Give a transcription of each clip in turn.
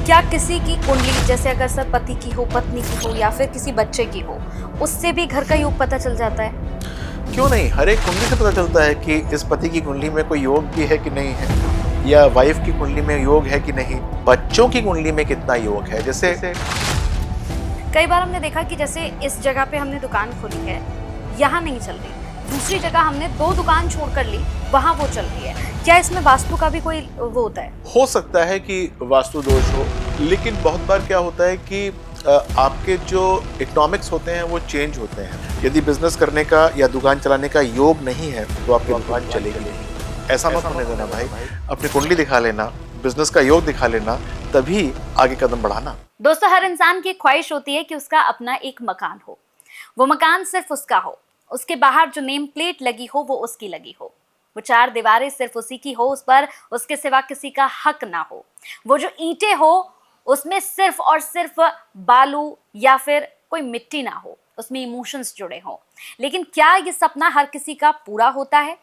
क्या किसी की कुंडली, जैसे अगर सर पति की हो, पत्नी की हो या फिर किसी बच्चे की हो, उससे भी घर का योग पता चल जाता है? क्यों नहीं, हर एक कुंडली से पता चलता है कि इस पति की कुंडली में कोई योग भी है कि नहीं है, या वाइफ की कुंडली में योग है कि नहीं, बच्चों की कुंडली में कितना योग है। जैसे कई बार हमने देखा कि जैसे इस जगह पे हमने दुकान खोली है, यहाँ नहीं चल रही, दूसरी जगह हमने 2 दुकान छोड़ कर ली, वहाँ वो चल रही है। क्या इसमें वास्तु का भी कोई वो होता है? हो सकता है कि वास्तु दोष हो, लेकिन बहुत बार क्या होता है कि आपके जो इकोनॉमिक्स होते हैं वो चेंज होते हैं। यदि बिजनेस करने का या दुकान चलाने का योग नहीं है तो आपकी दुकान चलेगी नहीं। ऐसा मत होने देना भाई, अपनी कुंडली दिखा लेना, बिजनेस का योग दिखा लेना, तभी आगे कदम बढ़ाना। दोस्तों, हर इंसान की ख्वाहिश होती है कि उसका अपना एक मकान हो, वो मकान सिर्फ उसका हो, उसके बाहर जो नेम प्लेट लगी हो वो उसकी लगी हो, वो 4 दीवारें सिर्फ उसी की हो, उस पर उसके सिवा किसी का हक ना हो, वो जो ईंटें हो उसमें सिर्फ और सिर्फ बालू या फिर कोई मिट्टी ना हो, उसमें इमोशंस जुड़े हों। लेकिन क्या ये सपना हर किसी का पूरा होता है?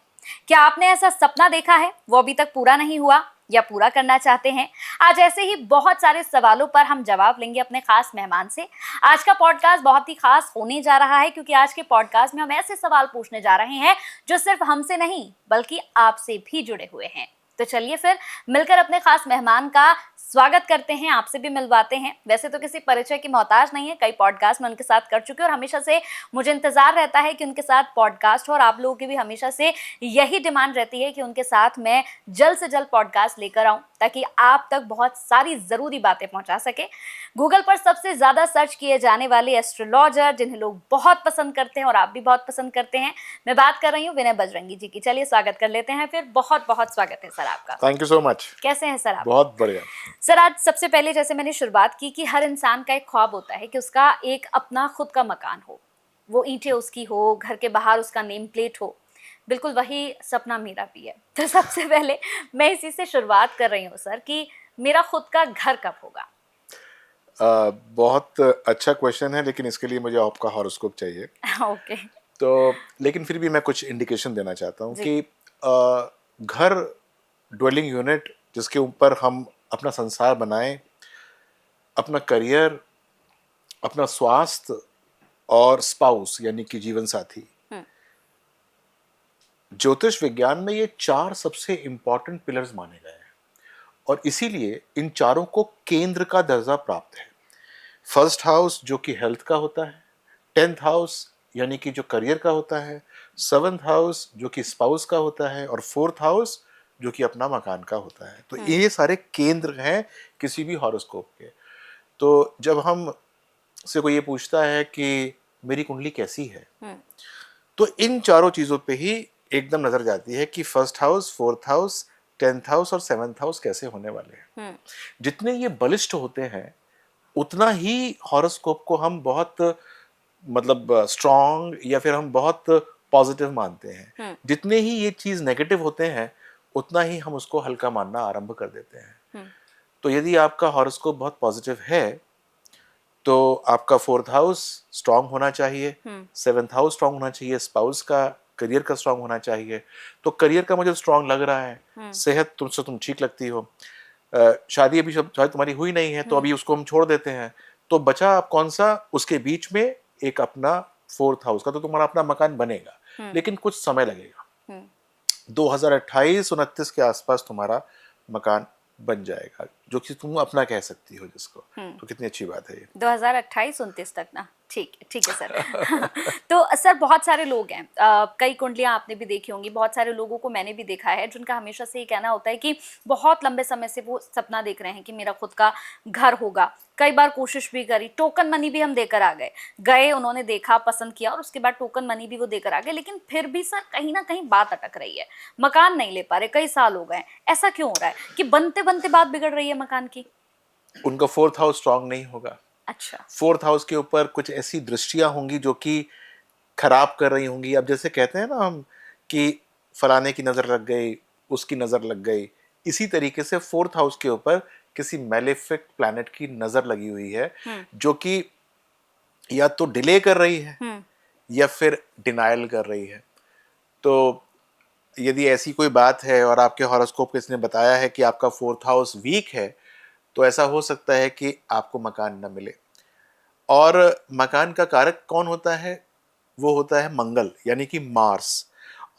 क्या आपने ऐसा सपना देखा है, वो अभी तक पूरा नहीं हुआ या पूरा करना चाहते हैं? आज ऐसे ही बहुत सारे सवालों पर हम जवाब लेंगे अपने खास मेहमान से। आज का पॉडकास्ट बहुत ही खास होने जा रहा है, क्योंकि आज के पॉडकास्ट में हम ऐसे सवाल पूछने जा रहे हैं जो सिर्फ हमसे नहीं बल्कि आपसे भी जुड़े हुए हैं। तो चलिए फिर मिलकर अपने खास मेहमान का स्वागत करते हैं, आपसे भी मिलवाते हैं। वैसे तो किसी परिचय की मोहताज नहीं है, कई पॉडकास्ट में उनके साथ कर चुके हैं और हमेशा से मुझे इंतजार रहता है कि उनके साथ पॉडकास्ट हो, और आप लोगों की भी हमेशा से यही डिमांड रहती है कि उनके साथ मैं जल्द से जल्द पॉडकास्ट लेकर आऊं, ताकि आप तक बहुत सारी जरूरी बातें पहुंचा सके। गूगल पर सबसे ज्यादा सर्च किए जाने वाले एस्ट्रोलॉजर, जिन्हें लोग बहुत पसंद करते हैं और आप भी बहुत पसंद करते हैं, मैं बात कर रही हूँ विनय बजरंगी जी की। चलिए स्वागत कर लेते हैं फिर। बहुत बहुत स्वागत है सर आपका। Thank you so much. कैसे हैं सर आप? बहुत बढ़िया। सर, आज सबसे पहले जैसे मैंने शुरुआत की कि हर इंसान का एक ख्वाब होता है कि उसका एक अपना खुद का मकान हो, वो ईंटें उसकी हो, घर के बाहर उसका नेम प्लेट हो। बिल्कुल वही सपना मेरा भी है। तो सबसे पहले मैं इसी से शुरुआत कर रही हूँ सर कि मेरा खुद का घर कब होगा? बहुत अच्छा क्वेश्चन है, लेकिन इसके लिए मुझे आपका हॉरोस्कोप चाहिए। ओके। तो लेकिन फिर भी मैं कुछ इंडिकेशन देना चाहता हूँ जी। कि घर, ड्वेलिंग यूनिट जिसके ऊपर हम अपना संसार बनाएं, अपना करियर, अपना स्वास्थ्य और स्पाउस यानी कि जीवन साथी, ज्योतिष विज्ञान में ये 4 सबसे इंपॉर्टेंट पिलर्स माने गए हैं और इसीलिए इन चारों को केंद्र का दर्जा प्राप्त है। फर्स्ट हाउस जो कि हेल्थ का होता है, 10th हाउस यानी कि जो करियर का होता है, 7th हाउस जो कि स्पाउस का होता है और 4th हाउस जो कि अपना मकान का होता है। तो ये सारे केंद्र हैं किसी भी हॉरोस्कोप के। तो जब हम से कोई ये पूछता है कि मेरी कुंडली कैसी है, तो इन चारों चीजों पे ही एकदम नजर जाती है कि first house, 4th house, 10th house और 7th हाउस कैसे होने वाले हैं। जितने ये बलिष्ठ होते हैं उतना ही हॉरोस्कोप को हम बहुत मतलब स्ट्रॉन्ग या फिर हम बहुत पॉजिटिव मानते हैं। जितने ही ये चीज नेगेटिव होते हैं उतना ही हम उसको हल्का मानना आरंभ कर देते हैं। तो यदि आपका हॉरोस्कोप बहुत पॉजिटिव है तो आपका 4th हाउस स्ट्रांग होना चाहिए, 7th हाउस स्ट्रांग होना चाहिए, स्पाउस का, करियर का स्ट्रांग होना चाहिए। तो करियर का मुझे स्ट्रांग लग रहा है, सेहत तुमसे तुम ठीक लगती हो, शादी अभी शायद तुम्हारी हुई नहीं है तो अभी उसको हम छोड़ देते हैं। तो बचा आप कौन सा, उसके बीच में एक अपना 4th हाउस का, तो तुम्हारा अपना मकान बनेगा लेकिन कुछ समय लगेगा। 2028-29 के आसपास तुम्हारा मकान बन जाएगा, जो कि तुम अपना कह सकती हो जिसको। तो कितनी अच्छी बात है ये। 2028-29 तक ना? ठीक है सर। तो सर बहुत सारे लोग हैं, कई कुंडलियां आपने भी देखी होंगी, बहुत सारे लोगों को मैंने भी देखा है जिनका हमेशा से ये कहना होता है कि बहुत लंबे समय से वो सपना देख रहे हैं कि मेरा खुद का घर होगा। कई बार कोशिश भी करी, टोकन मनी भी हम देकर आ गए, उन्होंने देखा, पसंद किया और उसके बाद टोकन मनी भी वो देकर आ गए, लेकिन फिर भी सर कहीं ना कहीं बात अटक रही है, मकान नहीं ले पा रहे, कई साल हो गए। ऐसा क्यों हो रहा है कि बनते बनते बात बिगड़ रही है मकान की? उनका 4th हाउस स्ट्रांग नहीं होगा। अच्छा। 4th हाउस के ऊपर कुछ ऐसी दृष्टियां होंगी जो कि खराब कर रही होंगी। अब जैसे कहते हैं ना हम कि फलाने की नजर लग गई, उसकी नजर लग गई, इसी तरीके से 4th हाउस के ऊपर किसी मैलेफिक प्लैनेट की नजर लगी हुई है जो कि या तो डिले कर रही है या फिर डिनायल कर रही है। तो यदि ऐसी कोई बात है और आपके हॉरोस्कोप किसी ने बताया है कि आपका 4th हाउस वीक है, तो ऐसा हो सकता है कि आपको मकान न मिले। और मकान का कारक कौन होता है? वो होता है मंगल, यानी कि मार्स।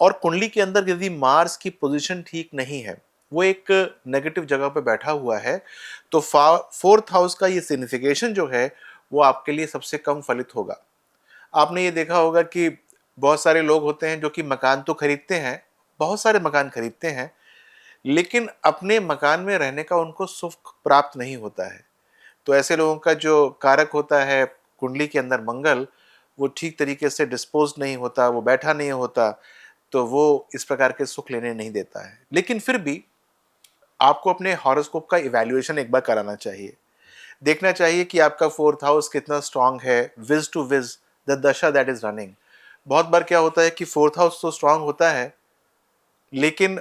और कुंडली के अंदर यदि मार्स की पोजीशन ठीक नहीं है, वो एक नेगेटिव जगह पे बैठा हुआ है, तो फोर्थ हाउस का ये सिग्निफिकेशन जो है वो आपके लिए सबसे कम फलित होगा। आपने ये देखा होगा कि बहुत सारे लोग होते हैं जो कि मकान तो खरीदते हैं, बहुत सारे मकान खरीदते हैं, लेकिन अपने मकान में रहने का उनको सुख प्राप्त नहीं होता है। तो ऐसे लोगों का जो कारक होता है कुंडली के अंदर मंगल, वो ठीक तरीके से डिस्पोज नहीं होता, वो बैठा नहीं होता, तो वो इस प्रकार के सुख लेने नहीं देता है। लेकिन फिर भी आपको अपने हॉरोस्कोप का इवैल्यूएशन एक बार कराना चाहिए। देखना चाहिए कि आपका फोर्थ हाउस कितना स्ट्रांग है, विज टू विज द दशा दैट इज रनिंग। बहुत बार क्या होता है कि फोर्थ हाउस तो स्ट्रांग होता है, लेकिन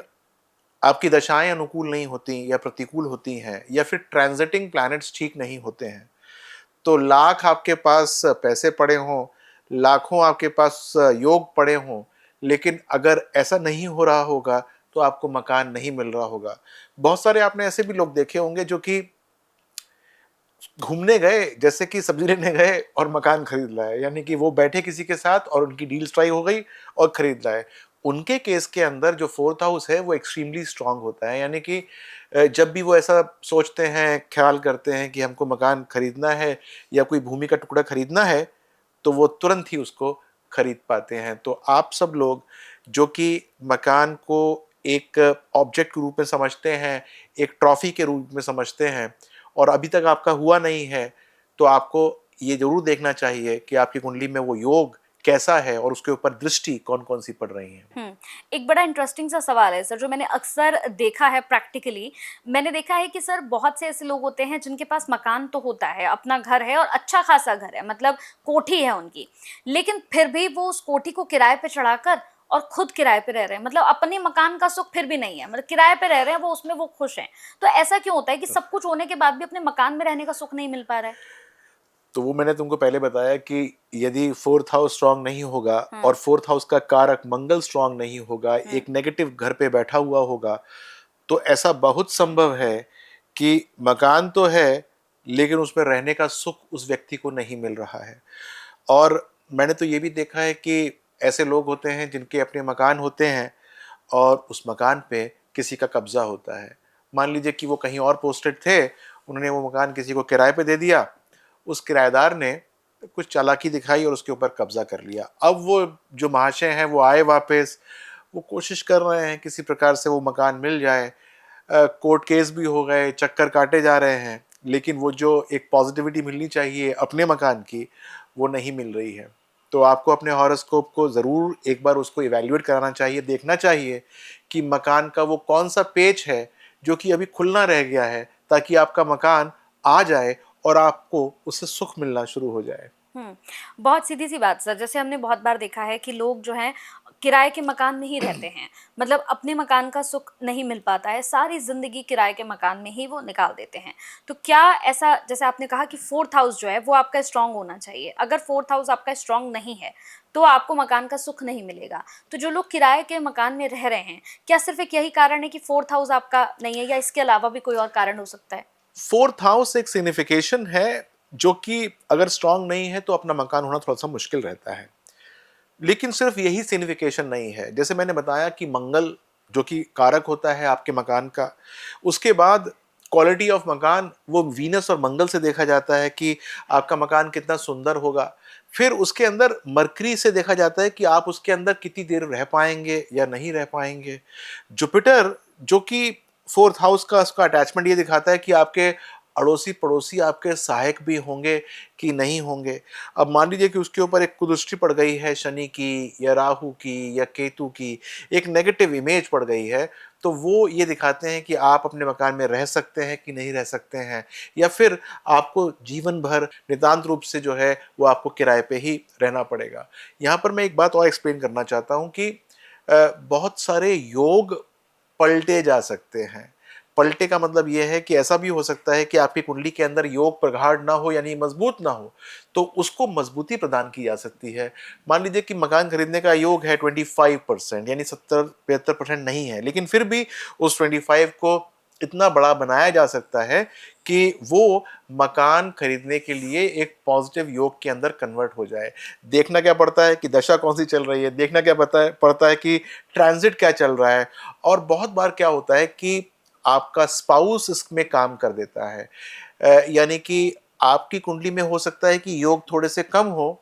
आपकी दशाएं अनुकूल नहीं होती या प्रतिकूल होती हैं, या फिर ट्रांजिटिंग प्लैनेट्स ठीक नहीं होते हैं। तो लाख आपके पास पैसे पड़े हों, लाखों आपके पास योग पड़े हों, लेकिन अगर ऐसा नहीं हो रहा होगा तो आपको मकान नहीं मिल रहा होगा। बहुत सारे आपने ऐसे भी लोग देखे होंगे जो कि घूमने गए, जैसे कि सब्जी लेने गए और मकान खरीद लाए, यानी कि वो बैठे किसी के साथ और उनकी डील स्ट्राइक हो गई और खरीद लाए। उनके केस के अंदर जो फोर्थ हाउस है वो एक्सट्रीमली स्ट्रांग होता है, यानी कि जब भी वो ऐसा सोचते हैं, ख्याल करते हैं कि हमको मकान खरीदना है या कोई भूमि का टुकड़ा खरीदना है, तो वो तुरंत ही उसको खरीद पाते हैं। तो आप सब लोग जो कि मकान को एक ऑब्जेक्ट के रूप में समझते हैं, एक ट्रॉफी के रूप में समझते हैं, और अभी तक आपका हुआ नहीं है, तो आपको ये ज़रूर देखना चाहिए कि आपकी कुंडली में वो योग कैसा है और उसके ऊपर दृष्टि कौन-कौन सी पड़ रही है। एक बड़ा इंटरेस्टिंग सा सवाल है सर, जो मैंने अक्सर देखा है प्रैक्टिकली। मैंने देखा है कि सर बहुत से ऐसे लोग होते हैं जिनके पास मकान तो होता है, अपना घर है और अच्छा खासा घर है, मतलब कोठी है उनकी, लेकिन फिर भी वो उस कोठी को किराए पे चढ़ाकर और खुद किराए पे रह रहे हैं, मतलब अपने मकान का सुख फिर भी नहीं है, मतलब किराए पे रह रहे हैं वो, उसमें वो खुश हैं। तो ऐसा क्यों होता है कि सब कुछ होने के बाद भी अपने मकान में रहने का सुख नहीं मिल पा रहा है? तो वो मैंने तुमको पहले बताया कि यदि फोर्थ हाउस स्ट्रांग नहीं होगा हम्म। और फोर्थ हाउस का कारक मंगल स्ट्रांग नहीं होगा, एक नेगेटिव घर पे बैठा हुआ होगा, तो ऐसा बहुत संभव है कि मकान तो है, लेकिन उसमें रहने का सुख उस व्यक्ति को नहीं मिल रहा है। और मैंने तो ये भी देखा है कि ऐसे लोग होते हैं जिनके अपने मकान होते हैं और उस मकान पे किसी का कब्जा होता है। मान लीजिए कि वो कहीं और पोस्टेड थे, उन्होंने वो मकान किसी को किराए पे दे दिया, उस किराएदार ने कुछ चालाकी दिखाई और उसके ऊपर कब्जा कर लिया। अब वो जो महाशय हैं वो आए वापस, वो कोशिश कर रहे हैं किसी प्रकार से वो मकान मिल जाए। कोर्ट केस भी हो गए, चक्कर काटे जा रहे हैं, लेकिन वो जो एक पॉजिटिविटी मिलनी चाहिए अपने मकान की, वो नहीं मिल रही है। तो आपको अपने हॉरोस्कोप को ज़रूर एक बार उसको इवैल्यूएट कराना चाहिए, देखना चाहिए कि मकान का वो कौन सा पेच है जो कि अभी खुलना रह गया है, ताकि आपका मकान आ जाए और आपको उससे सुख मिलना शुरू हो जाए। बहुत सीधी सी बात सर, जैसे हमने बहुत बार देखा है कि लोग जो हैं किराए के मकान में ही रहते हैं, मतलब अपने मकान का सुख नहीं मिल पाता है, सारी जिंदगी किराए के मकान में ही वो निकाल देते हैं। तो क्या ऐसा, जैसे आपने कहा कि फोर्थ हाउस जो है वो आपका स्ट्रांग होना चाहिए, अगर फोर्थ हाउस आपका स्ट्रांग नहीं है तो आपको मकान का सुख नहीं मिलेगा। तो जो लोग किराए के मकान में रह रहे हैं, क्या सिर्फ एक यही कारण है कि फोर्थ हाउस आपका नहीं है, या इसके अलावा भी कोई और कारण हो सकता है? फोर्थ हाउस एक सिग्निफिकेशन है जो कि अगर स्ट्रांग नहीं है तो अपना मकान होना थोड़ा सा मुश्किल रहता है। लेकिन सिर्फ यही सिग्निफिकेशन नहीं है, जैसे मैंने बताया कि मंगल जो कि कारक होता है आपके मकान का, उसके बाद क्वालिटी ऑफ मकान वो वीनस और मंगल से देखा जाता है कि आपका मकान कितना सुंदर होगा। फिर उसके अंदर मरकरी से देखा जाता है कि आप उसके अंदर कितनी देर रह पाएंगे या नहीं रह पाएंगे। जुपिटर जो कि फोर्थ हाउस का उसका अटैचमेंट ये दिखाता है कि आपके अड़ोसी पड़ोसी आपके सहायक भी होंगे कि नहीं होंगे। अब मान लीजिए कि उसके ऊपर एक कुदृष्टि पड़ गई है शनि की या राहु की या केतु की, एक नेगेटिव इमेज पड़ गई है, तो वो ये दिखाते हैं कि आप अपने मकान में रह सकते हैं कि नहीं रह सकते हैं, या फिर आपको जीवन भर नितांत रूप से जो है वो आपको किराए पे ही रहना पड़ेगा। यहाँ पर मैं एक बात और एक्सप्लेन करना चाहता हूँ कि बहुत सारे योग पलटे जा सकते हैं। पलटे का मतलब यह है कि ऐसा भी हो सकता है कि आपकी कुंडली के अंदर योग प्रगाढ़ ना हो, यानी मजबूत ना हो, तो उसको मजबूती प्रदान की जा सकती है। मान लीजिए कि मकान खरीदने का योग है 25%, यानी 70-75% नहीं है, लेकिन फिर भी उस 25 को इतना बड़ा बनाया जा सकता है कि वो मकान खरीदने के लिए एक पॉजिटिव योग के अंदर कन्वर्ट हो जाए। देखना क्या पड़ता है कि दशा कौन सी चल रही है, देखना क्या पड़ता है कि ट्रांजिट क्या चल रहा है। और बहुत बार क्या होता है कि आपका स्पाउस इसमें काम कर देता है। यानी कि आपकी कुंडली में हो सकता है कि योग थोड़े से कम हो,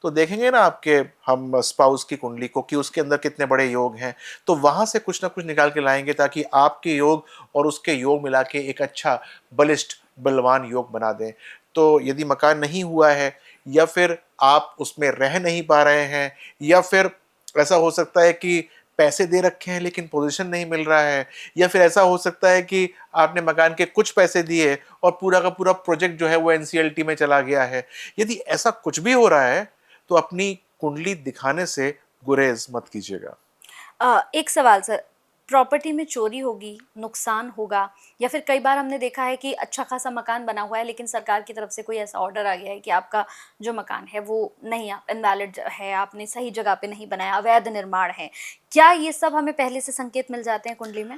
तो देखेंगे ना आपके हम स्पाउस की कुंडली को कि उसके अंदर कितने बड़े योग हैं, तो वहां से कुछ ना कुछ निकाल के लाएंगे ताकि आपके योग और उसके योग मिला के एक अच्छा बलिष्ठ बलवान योग बना दें। तो यदि मकान नहीं हुआ है, या फिर आप उसमें रह नहीं पा रहे हैं, या फिर ऐसा हो सकता है कि पैसे दे रखे हैं लेकिन पोजीशन नहीं मिल रहा है, या फिर ऐसा हो सकता है कि आपने मकान के कुछ पैसे दिए और पूरा का पूरा प्रोजेक्ट जो है वो एनसीएलटी में चला गया है। यदि ऐसा कुछ भी हो रहा है तो अपनी कुंडली दिखाने से गुरेज मत कीजिएगा। एक सवाल सर, प्रॉपर्टी में चोरी होगी, नुकसान होगा, या फिर कई बार हमने देखा है कि अच्छा खासा मकान बना हुआ है लेकिन सरकार की तरफ से कोई ऐसा ऑर्डर आ गया है कि आपका जो मकान है वो नहीं, इनवैलिड है, आपने सही जगह पे नहीं बनाया, अवैध निर्माण है। क्या ये सब हमें पहले से संकेत मिल जाते हैं कुंडली में?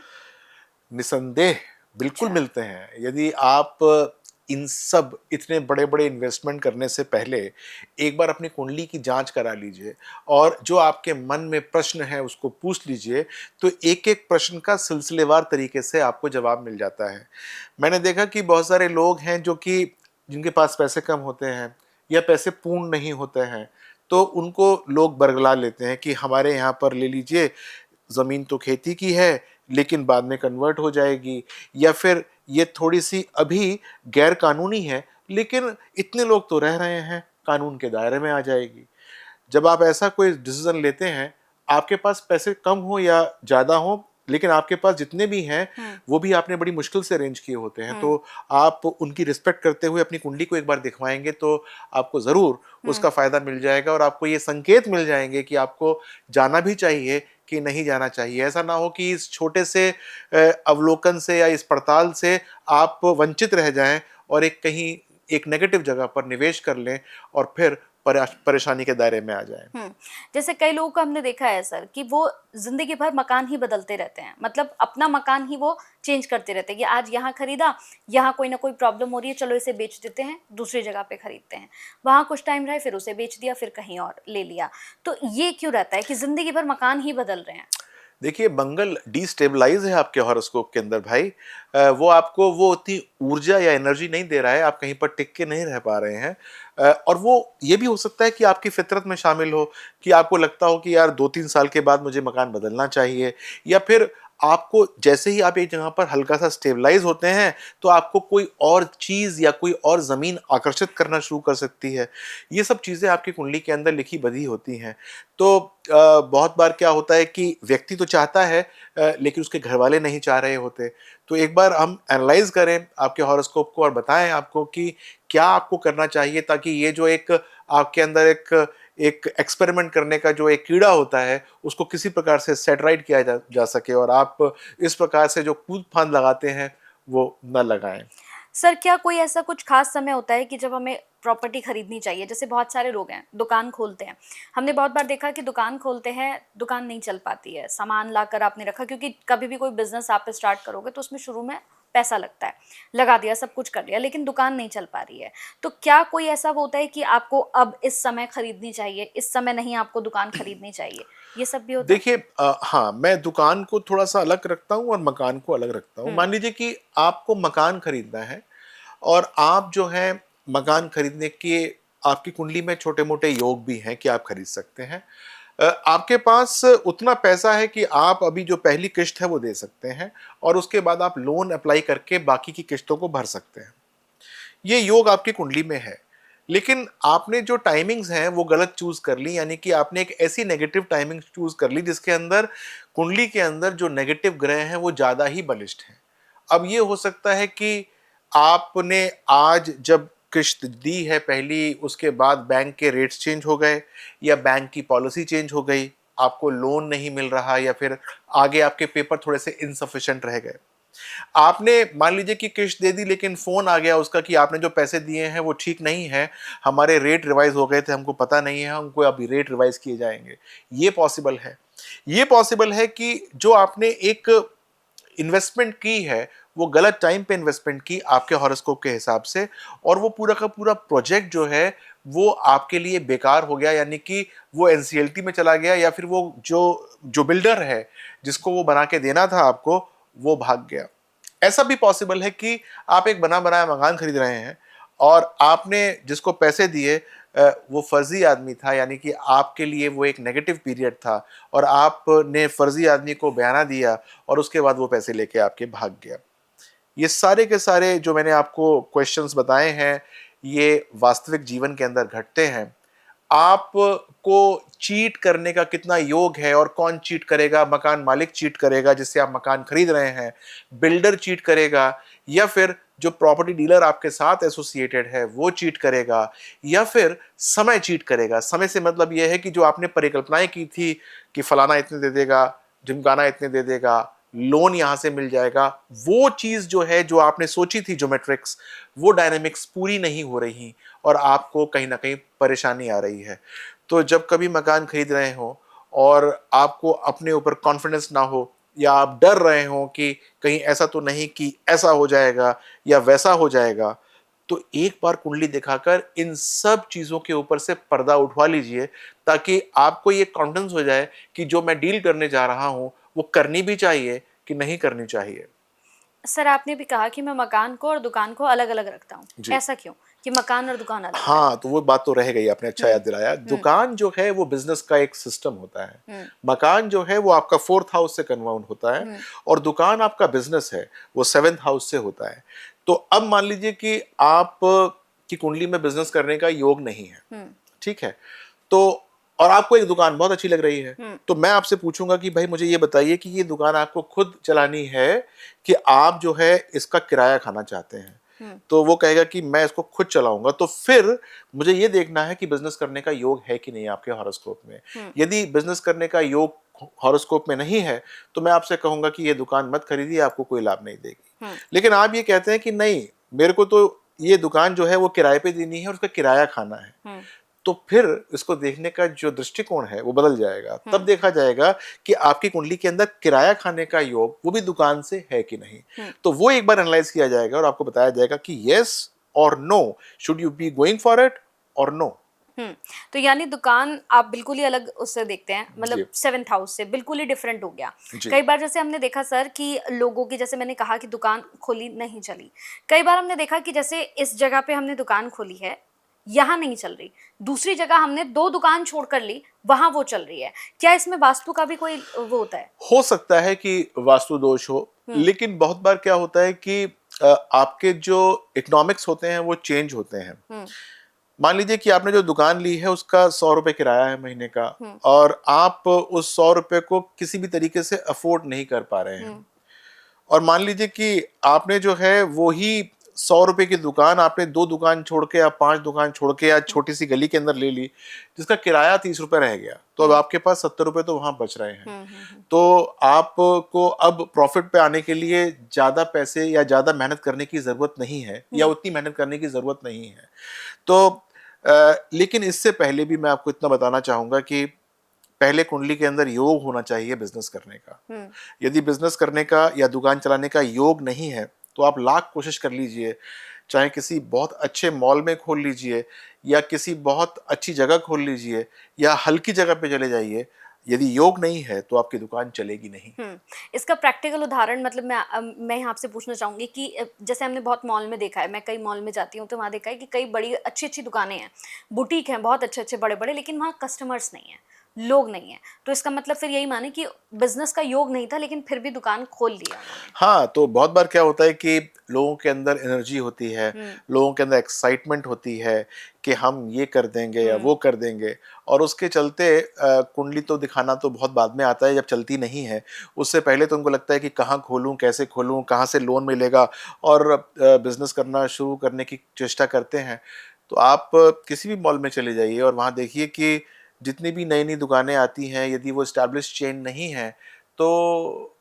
निसंदेह बिल्कुल अच्छा। मिलते हैं। यदि आप इन सब इतने बड़े बड़े इन्वेस्टमेंट करने से पहले एक बार अपनी कुंडली की जांच करा लीजिए और जो आपके मन में प्रश्न है उसको पूछ लीजिए, तो एक एक प्रश्न का सिलसिलेवार तरीके से आपको जवाब मिल जाता है। मैंने देखा कि बहुत सारे लोग हैं जो कि जिनके पास पैसे कम होते हैं या पैसे पूर्ण नहीं होते हैं, तो उनको लोग बरगला लेते हैं कि हमारे यहाँ पर ले लीजिए, ज़मीन तो खेती की है लेकिन बाद में कन्वर्ट हो जाएगी, या फिर ये थोड़ी सी अभी गैर कानूनी है लेकिन इतने लोग तो रह रहे हैं, कानून के दायरे में आ जाएगी। जब आप ऐसा कोई डिसीजन लेते हैं, आपके पास पैसे कम हो या ज़्यादा हो, लेकिन आपके पास जितने भी हैं हम्म। वो भी आपने बड़ी मुश्किल से अरेंज किए होते हैं, हम्म। तो आप उनकी रिस्पेक्ट करते हुए अपनी कुंडली को एक बार दिखवाएंगे तो आपको ज़रूर हम्म। उसका फ़ायदा मिल जाएगा और आपको ये संकेत मिल जाएंगे कि आपको जाना भी चाहिए कि नहीं जाना चाहिए। ऐसा ना हो कि इस छोटे से अवलोकन से या इस पड़ताल से आप वंचित रह जाएं और एक कहीं एक नेगेटिव जगह पर निवेश कर लें और फिर परेशानी के दायरे में आ जाएं। जैसे कई लोगों को हमने देखा है सर कि वो जिंदगी भर मकान ही बदलते रहते हैं, मतलब अपना मकान ही वो चेंज करते रहते हैं कि आज यहाँ खरीदा, यहाँ कोई ना कोई प्रॉब्लम हो रही है, चलो इसे बेच देते हैं, दूसरी जगह पे खरीदते हैं, वहां कुछ टाइम रहे फिर उसे बेच दिया, फिर कहीं और ले लिया। तो ये क्यों रहता है कि जिंदगी भर मकान ही बदल रहे हैं? देखिए, मंगल डिस्टेबलाइज है आपके हॉरोस्कोप के अंदर भाई। वो आपको वो उतनी ऊर्जा या एनर्जी नहीं दे रहा है, आप कहीं पर टिक के नहीं रह पा रहे हैं। और वो ये भी हो सकता है कि आपकी फितरत में शामिल हो कि आपको लगता हो कि यार 2-3 साल के बाद मुझे मकान बदलना चाहिए, या फिर आपको जैसे ही आप एक जगह पर हल्का सा स्टेबलाइज होते हैं तो आपको कोई और चीज़ या कोई और ज़मीन आकर्षित करना शुरू कर सकती है। ये सब चीज़ें आपकी कुंडली के अंदर लिखी बधी होती हैं। तो बहुत बार क्या होता है कि व्यक्ति तो चाहता है लेकिन उसके घर वाले नहीं चाह रहे होते। तो एक बार हम एनालाइज करें आपके हॉरोस्कोप को और बताएं आपको कि क्या आपको करना चाहिए, ताकि ये जो एक आपके अंदर एक एक एक्सपेरिमेंट करने का जो एक कीड़ा होता है उसको किसी प्रकार से सेट राइट किया जा सके और आप इस प्रकार से जो कूद फांद लगाते हैं वो न लगाएं। सर क्या कोई ऐसा कुछ खास समय होता है कि जब हमें प्रॉपर्टी खरीदनी चाहिए? जैसे बहुत सारे लोग हैं दुकान खोलते हैं, हमने बहुत बार देखा कि दुकान खोलते हैं, दुकान नहीं चल पाती है, सामान लाकर आपने रखा, क्योंकि कभी भी कोई बिजनेस आप स्टार्ट करोगे तो उसमें शुरू में पैसा लगता है, लगा दिया, सब कुछ कर लिया, लेकिन दुकान नहीं चल पा रही है। तो क्या कोई ऐसा होता है कि आपको अब इस समय खरीदनी चाहिए, इस समय नहीं आपको दुकान खरीदनी चाहिए, ये सब भी होता है? देखिए, हाँ, मैं दुकान को थोड़ा सा अलग रखता हूँ और मकान को अलग रखता हूँ। हम्म। मान लीजिए कि आपको मकान खरीदना है और आप जो है मकान खरीदने के आपकी कुंडली में छोटे मोटे योग भी हैं कि आप खरीद सकते हैं। आपके पास उतना पैसा है कि आप अभी जो पहली किस्त है वो दे सकते हैं और उसके बाद आप लोन अप्लाई करके बाकी की किस्तों को भर सकते हैं। ये योग आपकी कुंडली में है, लेकिन आपने जो टाइमिंग्स हैं वो गलत चूज कर ली, यानी कि आपने एक ऐसी नेगेटिव टाइमिंग चूज कर ली जिसके अंदर कुंडली के अंदर जो नेगेटिव ग्रह हैं वो ज्यादा ही बलिष्ठ हैं। अब ये हो सकता है कि आपने आज जब किश्त दी है पहली, उसके बाद बैंक के रेट्स चेंज हो गए या बैंक की पॉलिसी चेंज हो गई, आपको लोन नहीं मिल रहा, या फिर आगे आपके पेपर थोड़े से इनसफिशिएंट रह गए। आपने मान लीजिए कि किश्त दे दी लेकिन फोन आ गया उसका कि आपने जो पैसे दिए हैं वो ठीक नहीं है, हमारे रेट रिवाइज हो गए थे, हमको पता नहीं है, हमको अभी रेट रिवाइज किए जाएंगे। ये पॉसिबल है। ये पॉसिबल है कि जो आपने एक इन्वेस्टमेंट की है वो गलत टाइम पे इन्वेस्टमेंट की आपके हॉरोस्कोप के हिसाब से, और वो पूरा का पूरा प्रोजेक्ट जो है वो आपके लिए बेकार हो गया, यानी कि वो एनसीएलटी में चला गया, या फिर वो जो जो बिल्डर है जिसको वो बना के देना था आपको, वो भाग गया। ऐसा भी पॉसिबल है कि आप एक बना बनाया मकान खरीद रहे हैं और आपने जिसको पैसे दिए वो फर्जी आदमी था, यानी कि आपके लिए वो एक नेगेटिव पीरियड था और आपने फर्जी आदमी को बयाना दिया और उसके बाद वो पैसे लेके आपके भाग गया। ये सारे के सारे जो मैंने आपको क्वेश्चंस बताए हैं ये वास्तविक जीवन के अंदर घटते हैं। आपको चीट करने का कितना योग है और कौन चीट करेगा, मकान मालिक चीट करेगा जिससे आप मकान खरीद रहे हैं, बिल्डर चीट करेगा, या फिर जो प्रॉपर्टी डीलर आपके साथ एसोसिएटेड है वो चीट करेगा, या फिर समय चीट करेगा। समय से मतलब यह है कि जो आपने परिकल्पनाएं की थी कि फलाना इतने दे देगा, ढिमकाना इतने दे देगा, लोन यहां से मिल जाएगा, वो चीज जो है जो आपने सोची थी ज्योमेट्रिक्स, वो डायनेमिक्स पूरी नहीं हो रही और आपको कहीं ना कहीं परेशानी आ रही है। तो जब कभी मकान खरीद रहे हो और आपको अपने ऊपर कॉन्फिडेंस ना हो, या आप डर रहे हो कि कहीं ऐसा तो नहीं कि ऐसा हो जाएगा या वैसा हो जाएगा, तो एक बार कुंडली दिखाकर इन सब चीजों के ऊपर से पर्दा उठवा लीजिए, ताकि आपको ये कॉन्फिडेंस हो जाए कि जो मैं डील करने जा रहा हूं वो करनी भी चाहिए कि नहीं करनी चाहिए। सर आपने भी कहा कि मैं मकान को और दुकान को अलग अलग रखता हूँ, जी। ऐसा क्यों कि मकान और दुकान अलग अलग? हाँ, तो वो बात तो रह गई, आपने अच्छा याद दिलाया। हम्म दुकान जो है वो बिजनेस का एक सिस्टम होता है, हम्म मकान जो है वो आपका फोर्थ हाउस से कन्वर्ट होता है, हम्म और दुकान आपका बिजनेस है वो सेवेंथ हाउस से होता है। तो अब मान लीजिए कि आप की कुंडली में बिजनेस करने का योग नहीं है, हम्म ठीक है, तो और आपको एक दुकान बहुत अच्छी लग रही है, हम्म तो मैं आपसे पूछूंगा कि भाई मुझे ये बताइए कि ये दुकान आपको खुद चलानी है कि आप जो है इसका किराया खाना चाहते हैं। हम्म तो वो कहेगा कि मैं इसको खुद चलाऊंगा, तो फिर मुझे ये देखना है कि बिजनेस करने का योग है कि नहीं आपके हॉरोस्कोप में। हम्म यदि बिजनेस करने का योग हॉरोस्कोप में नहीं है तो मैं आपसे कहूंगा कि ये दुकान मत खरीदिए, आपको कोई लाभ नहीं देगी। हम्म लेकिन आप ये कहते हैं कि नहीं, मेरे को तो ये दुकान जो है वो किराए पे देनी है और उसका किराया खाना है, हम्म तो फिर इसको देखने का जो दृष्टिकोण है वो बदल जाएगा। तब हम्म देखा जाएगा कि आपकी कुंडली के अंदर किराया खाने का योग वो भी दुकान से है कि नहीं। हम्म तो वो एक बार एनालाइज किया जाएगा और आपको बताया जाएगा कि यस और no, should you be going for it और नो। हम्म। तो यानी दुकान आप बिल्कुल ही अलग उससे देखते हैं, मतलब जी। सेवेंथ हाउस से बिल्कुल ही डिफरेंट हो गया। जी। कई बार जैसे हमने देखा सर कि लोगों की, जैसे मैंने कहा कि दुकान खोली नहीं चली, कई बार हमने देखा कि जैसे इस जगह पे हमने दुकान खोली है, यहाँ नहीं चल रही, दूसरी जगह हमने दो दुकान छोड़ कर ली, वहां वो चल रही है। क्या इसमें वास्तु का भी कोई वो होता है? हो सकता है कि वास्तु दोष हो, हम्म लेकिन बहुत बार क्या होता है कि आपके जो इकोनॉमिक्स होते हैं वो चेंज होते हैं। हम्म मान लीजिए कि आपने जो दुकान ली है उसका 100 रुपए किराया है महीने का, हम्म और आप उस 100 रुपए को किसी भी तरीके से अफोर्ड नहीं कर पा रहे हैं, हम्म और मान लीजिए कि आपने जो है वो ही 100 रुपए की दुकान आपने दो दुकान छोड़ के या पांच दुकान छोड़ के या छोटी सी गली के अंदर ले ली जिसका किराया 30 रुपए रह गया, तो अब हम्म आपके पास 70 रुपए तो वहां बच रहे हैं। हम्म। तो आपको अब प्रॉफिट पे आने के लिए ज्यादा पैसे या ज्यादा मेहनत करने की जरूरत नहीं है, या हम्म उतनी मेहनत करने की जरूरत नहीं है। तो लेकिन इससे पहले भी मैं आपको इतना बताना चाहूंगा कि पहले कुंडली के अंदर योग होना चाहिए बिजनेस करने का। हम्म यदि बिजनेस करने का या दुकान चलाने का योग नहीं है तो आप लाख कोशिश कर लीजिए, चाहे किसी बहुत अच्छे मॉल में खोल लीजिए या किसी बहुत अच्छी जगह खोल लीजिए या हल्की जगह पे चले जाइए, यदि योग नहीं है तो आपकी दुकान चलेगी नहीं। इसका प्रैक्टिकल उदाहरण, मतलब मैं यहाँ आपसे पूछना चाहूंगी कि जैसे हमने बहुत मॉल में देखा है, मैं कई मॉल में जाती हूँ तो वहाँ देखा है कि कई बड़ी अच्छी अच्छी दुकानें हैं, बुटीक हैं बहुत अच्छे अच्छे बड़े बड़े, लेकिन वहाँ कस्टमर्स नहीं है, लोग नहीं है। तो इसका मतलब फिर यही माने कि बिजनेस का योग नहीं था, लेकिन फिर भी दुकान खोल लिया उन्होंने। हाँ, तो बहुत बार क्या होता है कि लोगों के अंदर एनर्जी होती है, हम्म लोगों के अंदर एक्साइटमेंट होती है कि हम ये कर देंगे या हम्म वो कर देंगे, और उसके चलते कुंडली तो दिखाना तो बहुत बाद में आता है जब चलती नहीं है। उससे पहले तो उनको लगता है कि कहाँ खोलूँ, कैसे खोलूँ, कहाँ से लोन मिलेगा, और बिजनेस करना शुरू करने की चेष्टा करते हैं। तो आप किसी भी मॉल में चले जाइए और वहाँ देखिए कि जितनी भी नई नई दुकानें आती हैं, यदि वो स्टैब्लिश चेन नहीं है तो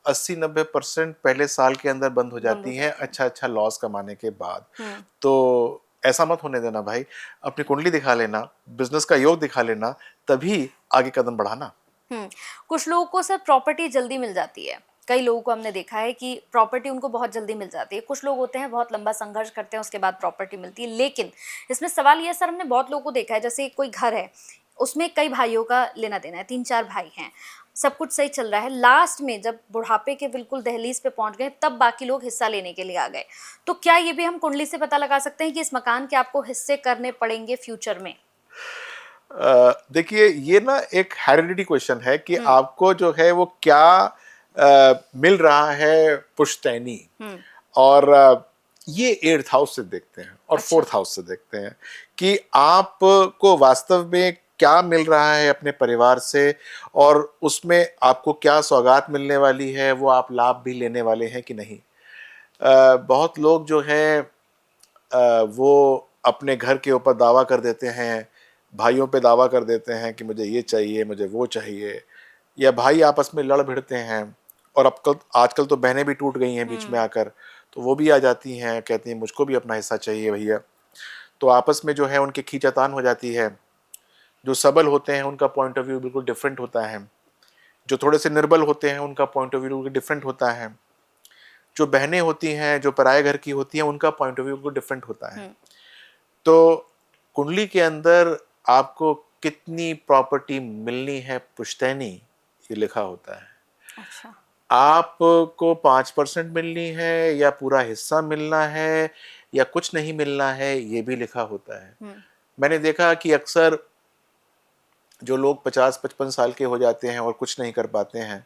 80-90% पहले साल के अंदर बंद हो बंद हो जाती हैं, जाती है। अच्छा अच्छा लॉस कमाने के बाद। हम्म तो ऐसा मत होने देना भाई, अपनी कुंडली दिखा लेना, बिजनेस का योग दिखा लेना, तभी आगे कदम बढ़ाना। हम्म। कुछ लोगों को सर प्रॉपर्टी जल्दी मिल जाती है, कई लोगों को हमने देखा है कि प्रॉपर्टी उनको बहुत जल्दी मिल जाती है, कुछ लोग होते हैं बहुत लंबा संघर्ष करते हैं उसके बाद प्रॉपर्टी मिलती है। लेकिन इसमें सवाल ये है सर, हमने बहुत लोगों को देखा है, जैसे कोई घर है उसमें कई भाइयों का लेना देना है, 3-4 भाई हैं, सब कुछ सही चल रहा है, लास्ट में जब बुढ़ापे के बिल्कुल दहलीज पे पहुंच गए तब बाकी लोग हिस्सा लेने के लिए आ गए। तो क्या ये भी हम कुंडली से पता लगा सकते हैं कि इस मकान के आपको हिस्से करने पड़ेंगे फ्यूचर में? देखिए, ये ना एक हेरिडिटी क्वेश्चन है कि आपको जो है वो क्या मिल रहा है पुश्तैनी। और ये 8th हाउस से देखते हैं और 4th हाउस से देखते हैं कि आपको वास्तव में क्या मिल रहा है अपने परिवार से, और उसमें आपको क्या सौगात मिलने वाली है, वो आप लाभ भी लेने वाले हैं कि नहीं। बहुत लोग जो है वो अपने घर के ऊपर दावा कर देते हैं, भाइयों पे दावा कर देते हैं कि मुझे ये चाहिए, मुझे वो चाहिए, या भाई आपस में लड़ भिड़ते हैं। और अब आजकल तो बहनें भी टूट गई हैं बीच में आकर, तो वो भी आ जाती हैं, कहती हैं मुझको भी अपना हिस्सा चाहिए भैया। तो आपस में जो है उनकी खींचातान हो जाती है। जो सबल होते हैं उनका पॉइंट ऑफ व्यू बिल्कुल डिफरेंट होता है, जो थोड़े से निर्बल होते हैं उनका पॉइंट ऑफ व्यू डिफरेंट होता है, जो बहनें होती हैं जो पराये घर की होती हैं उनका पॉइंट ऑफ व्यू बिल्कुल डिफरेंट होता है। तो कुंडली के अंदर आपको कितनी प्रॉपर्टी मिलनी है पुश्तैनी, ये लिखा होता है। अच्छा। आपको 5% मिलनी है या पूरा हिस्सा मिलना है या कुछ नहीं मिलना है, ये भी लिखा होता है। मैंने देखा कि अक्सर जो लोग 50-55 साल के हो जाते हैं और कुछ नहीं कर पाते हैं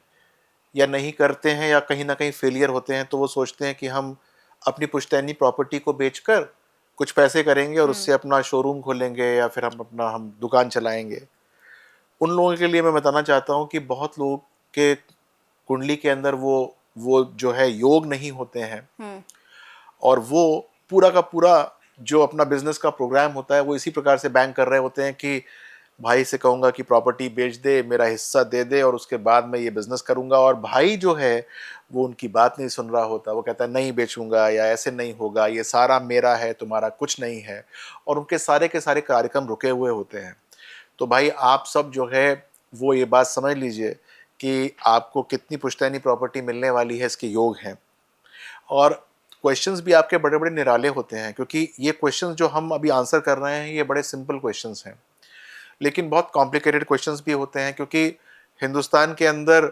या नहीं करते हैं या कहीं ना कहीं फेलियर होते हैं, तो वो सोचते हैं कि हम अपनी पुश्तैनी प्रॉपर्टी को बेचकर कुछ पैसे करेंगे और उससे अपना शोरूम खोलेंगे या फिर हम दुकान चलाएंगे। उन लोगों के लिए मैं बताना चाहता हूँ कि बहुत लोगों के कुंडली के अंदर वो जो है योग नहीं होते हैं, और वो पूरा का पूरा जो अपना बिजनेस का प्रोग्राम होता है वो इसी प्रकार से बैंक कर रहे होते हैं कि भाई से कहूँगा कि प्रॉपर्टी बेच दे, मेरा हिस्सा दे दे, और उसके बाद मैं ये बिजनेस करूँगा। और भाई जो है वो उनकी बात नहीं सुन रहा होता, वो कहता है नहीं बेचूंगा, या ऐसे नहीं होगा, ये सारा मेरा है, तुम्हारा कुछ नहीं है, और उनके सारे के सारे कार्यक्रम रुके हुए होते हैं। तो भाई आप सब जो है वो ये बात समझ लीजिए कि आपको कितनी पुश्तैनी प्रॉपर्टी मिलने वाली है, इसके योग हैं। और क्वेश्चंस भी आपके बड़े बड़े निराले होते हैं, क्योंकि ये क्वेश्चंस जो हम अभी आंसर कर रहे हैं ये बड़े सिंपल क्वेश्चंस हैं, लेकिन बहुत कॉम्प्लिकेटेड क्वेश्चंस भी होते हैं, क्योंकि हिंदुस्तान के अंदर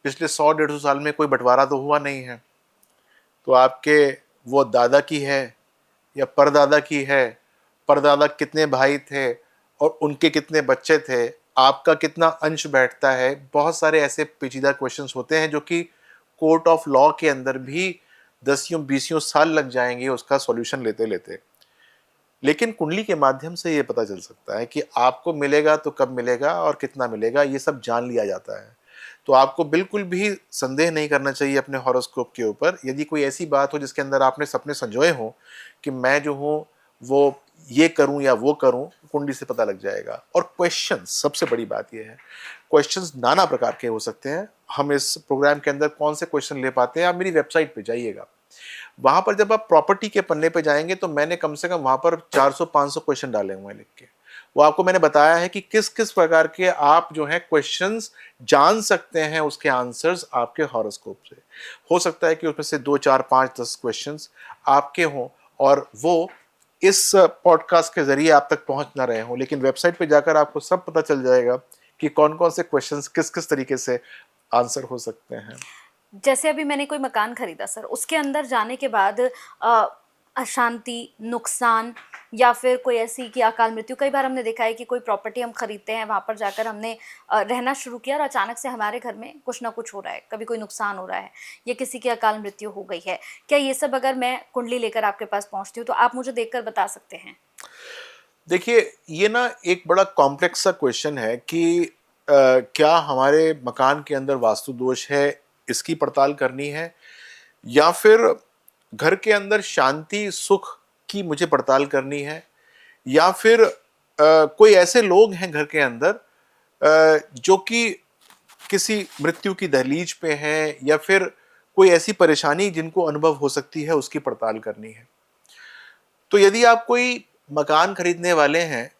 पिछले 100-150 साल में कोई बंटवारा तो हुआ नहीं है। तो आपके वो दादा की है या परदादा की है, परदादा कितने भाई थे और उनके कितने बच्चे थे, आपका कितना अंश बैठता है, बहुत सारे ऐसे पेचीदा क्वेश्चंस होते हैं जो कि कोर्ट ऑफ लॉ के अंदर भी 10-20 साल लग जाएंगे उसका सॉल्यूशन लेते लेते। लेकिन कुंडली के माध्यम से ये पता चल सकता है कि आपको मिलेगा तो कब मिलेगा और कितना मिलेगा, ये सब जान लिया जाता है। तो आपको बिल्कुल भी संदेह नहीं करना चाहिए अपने हॉरोस्कोप के ऊपर। यदि कोई ऐसी बात हो जिसके अंदर आपने सपने संजोए हों कि मैं जो हूँ वो ये करूं या वो करूं, कुंडली से पता लग जाएगा। और क्वेश्चंस, सबसे बड़ी बात यह है, क्वेश्चंस नाना प्रकार के हो सकते हैं। हम इस प्रोग्राम के अंदर कौन से क्वेश्चन ले पाते हैं, आप मेरी वेबसाइट पे जाइएगा, वहां पर जब आप प्रॉपर्टी के पन्ने पे जाएंगे तो मैंने कम से कम वहां पर 400-500 क्वेश्चन डाले हुए हैं लिख के। वो आपको मैंने बताया है कि किस किस प्रकार के आप जो है क्वेश्चंस जान सकते हैं, उसके आंसर्स आपके हॉरोस्कोप से। हो सकता है कि उसमें से 2, 4, 5, 10 क्वेश्चंस आपके हों और वो इस पॉडकास्ट के जरिए आप तक पहुंच ना रहे हों, लेकिन वेबसाइट पे जाकर आपको सब पता चल जाएगा कि कौन कौन से क्वेश्चंस किस किस तरीके से आंसर हो सकते हैं। जैसे अभी मैंने कोई मकान खरीदा सर, उसके अंदर जाने के बाद अशांति, नुकसान या फिर कोई ऐसी कि अकाल मृत्यु, कई बार हमने देखा है कि कोई प्रॉपर्टी हम खरीदते हैं, वहाँ पर जाकर हमने रहना शुरू किया और अचानक से हमारे घर में कुछ ना कुछ हो रहा है, कभी कोई नुकसान हो रहा है या किसी की अकाल मृत्यु हो गई है। क्या ये सब अगर मैं कुंडली लेकर आपके पास पहुँचती हूँ तो आप मुझे देखकर बता सकते हैं? देखिए, ये ना एक बड़ा कॉम्प्लेक्स सा क्वेश्चन है कि क्या हमारे मकान के अंदर वास्तु दोष है, इसकी पड़ताल करनी है, या फिर घर के अंदर शांति सुख की मुझे पड़ताल करनी है, या फिर कोई ऐसे लोग हैं घर के अंदर जो कि किसी मृत्यु की दहलीज पे हैं, या फिर कोई ऐसी परेशानी जिनको अनुभव हो सकती है, उसकी पड़ताल करनी है। तो यदि आप कोई मकान खरीदने वाले हैं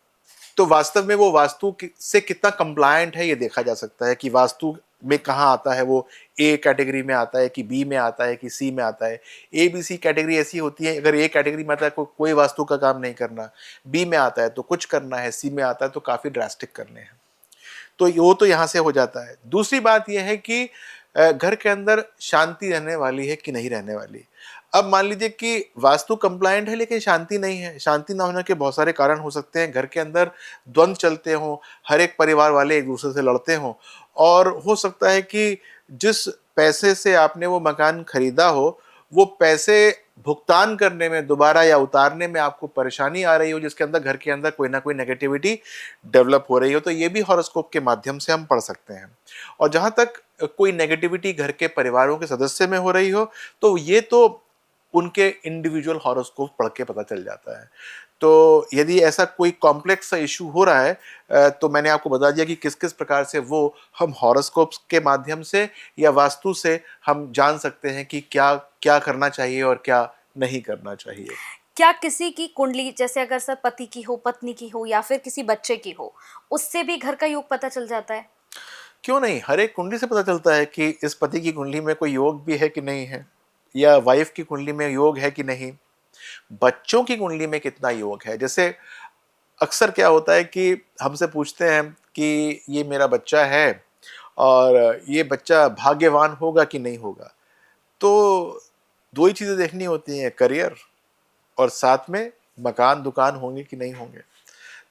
तो वास्तव में वो वास्तु से कितना कंप्लायंट है ये देखा जा सकता है कि वास्तु में कहाँ आता है, वो ए कैटेगरी में आता है कि बी में आता है कि सी में आता है। ए बी सी कैटेगरी ऐसी होती है, अगर ए कैटेगरी में आता है कोई वास्तु का काम नहीं करना, बी में आता है तो कुछ करना है, सी में आता है तो काफ़ी ड्रास्टिक करने हैं। तो वो तो यहाँ से हो जाता है। दूसरी बात यह है कि घर के अंदर शांति रहने वाली है कि नहीं रहने वाली। अब मान लीजिए कि वास्तु कंप्लायंट है लेकिन शांति नहीं है। शांति ना होने के बहुत सारे कारण हो सकते हैं। घर के अंदर द्वंद्व चलते हों, हर एक परिवार वाले एक दूसरे से लड़ते हों, और हो सकता है कि जिस पैसे से आपने वो मकान खरीदा हो, वो पैसे भुगतान करने में दोबारा या उतारने में आपको परेशानी आ रही हो, जिसके अंदर घर के अंदर कोई ना कोई नेगेटिविटी डेवलप हो रही हो। तो ये भी हॉरोस्कोप के माध्यम से हम पढ़ सकते हैं। और जहाँ तक कोई नेगेटिविटी घर के परिवारों के सदस्य में हो रही हो, तो ये तो उनके इंडिविजुअल हॉरोस्कोप पढ़ के पता चल जाता है। तो यदि ऐसा कोई कॉम्प्लेक्स सा इशू हो रहा है, तो मैंने आपको बता दिया कि किस किस प्रकार से वो हम हॉरोस्कोप्स के माध्यम से या वास्तु से हम जान सकते हैं कि क्या क्या करना चाहिए और क्या नहीं करना चाहिए। क्या किसी की कुंडली, जैसे अगर सर पति की हो, पत्नी की हो या फिर किसी बच्चे की हो, उससे भी घर का योग पता चल जाता है? क्यों नहीं, हर एक कुंडली से पता चलता है कि इस पति की कुंडली में कोई योग भी है कि नहीं है, या वाइफ की कुंडली में योग है कि नहीं, बच्चों की कुंडली में कितना योग है। जैसे अक्सर क्या होता है कि हमसे पूछते हैं कि ये मेरा बच्चा है और ये बच्चा भाग्यवान होगा कि नहीं होगा। तो दो ही चीज़ें देखनी होती हैं, करियर और साथ में मकान दुकान होंगे कि नहीं होंगे।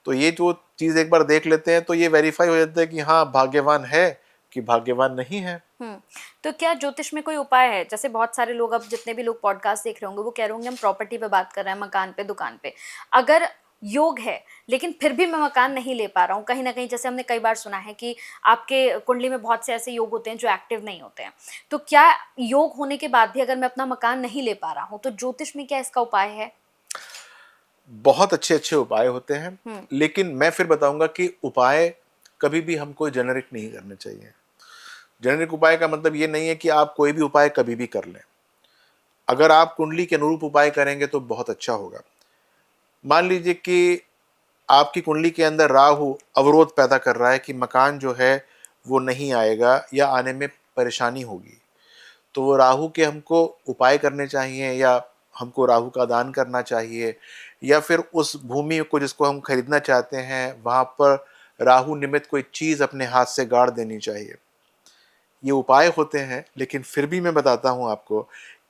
तो ये जो चीज़ एक बार देख लेते हैं तो ये वेरीफाई हो जाता है कि हाँ भाग्यवान है कि भाग्यवान नहीं है। तो क्या ज्योतिष में कोई उपाय है? जैसे बहुत सारे लोग, अब जितने भी लोग पॉडकास्ट देख रहे होंगे, वो कह रहे होंगे हम प्रॉपर्टी पे बात कर रहे हैं, मकान पे, दुकान पे। अगर योग है लेकिन फिर भी मैं मकान नहीं ले पा रहा हूँ, कहीं ना कहीं जैसे हमने कई बार सुना है कि आपके कुंडली में बहुत से ऐसे योग होते हैं जो एक्टिव नहीं होते हैं, तो क्या योग होने के बाद भी अगर मैं अपना मकान नहीं ले पा रहा हूँ तो ज्योतिष में क्या इसका उपाय है? बहुत अच्छे अच्छे उपाय होते हैं, लेकिन मैं फिर बताऊंगा कि उपाय कभी भी हमको जेनरिक नहीं करने चाहिए। जेनरिक उपाय का मतलब ये नहीं है कि आप कोई भी उपाय कभी भी कर लें। अगर आप कुंडली के अनुरूप उपाय करेंगे तो बहुत अच्छा होगा। मान लीजिए कि आपकी कुंडली के अंदर राहु अवरोध पैदा कर रहा है कि मकान जो है वो नहीं आएगा या आने में परेशानी होगी, तो वो राहु के हमको उपाय करने चाहिए, या हमको राहु का दान करना चाहिए, या फिर उस भूमि को जिसको हम खरीदना चाहते हैं वहाँ पर राहु निमित्त कोई चीज़ अपने हाथ से गाड़ देनी चाहिए। ये उपाय होते हैं, लेकिन फिर भी मैं बताता हूँ आपको